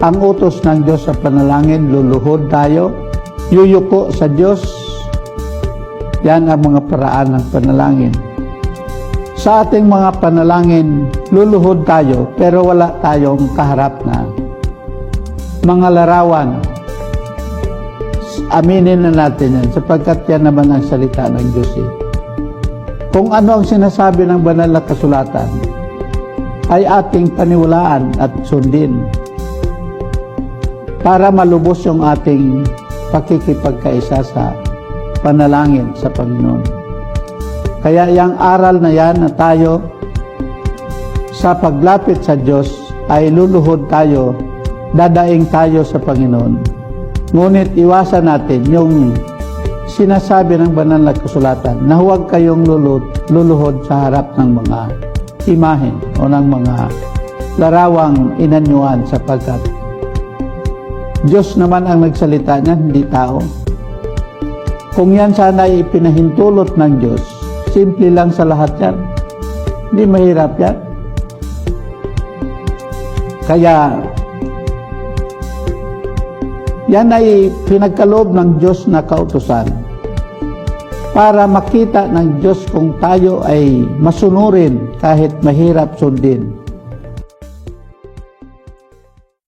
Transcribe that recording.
ang utos ng Diyos sa panalangin, luluhod tayo, yuyuko sa Diyos. Yan ang mga paraan ng panalangin. Sa ating mga panalangin, luluhod tayo, pero wala tayong kaharap na mga larawan. Aminin na natin yan, sapagkat yan naman ang salita ng Diyos. Kung ano ang sinasabi ng banal na kasulatan, ay ating paniwalaan at sundin para malubos yung ating pakikipagkaisa sa panalangin sa Panginoon. Kaya yung aral na yan na tayo sa paglapit sa Diyos ay luluhod tayo, dadaing tayo sa Panginoon. Ngunit iwasan natin yung sinasabi ng banal na kasulatan na huwag kayong luluhod sa harap ng mga imahen o ng mga larawang inanyuan, sapagkat Diyos naman ang nagsalita niyan, hindi tao. Kung yan sana ay ipinahintulot ng Diyos, simple lang sa lahat yan. Hindi mahirap yan. Kaya yan ay pinagkaloob ng Diyos na kautusan para makita ng Diyos kung tayo ay masunurin kahit mahirap sundin.